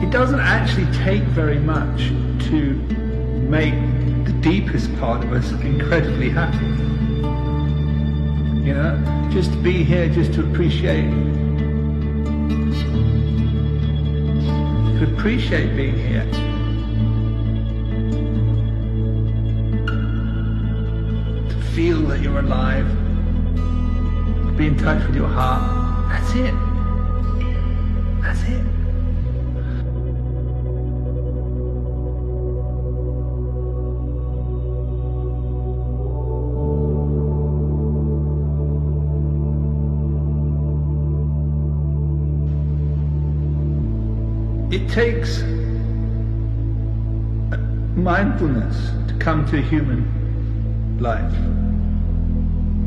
It doesn't actually take very much to make the deepest part of us incredibly happy. You know, just to be here, just to appreciate being here. To feel that you're alive, to be in touch with your heart. That's it. That's it. It takes mindfulness to come to human life.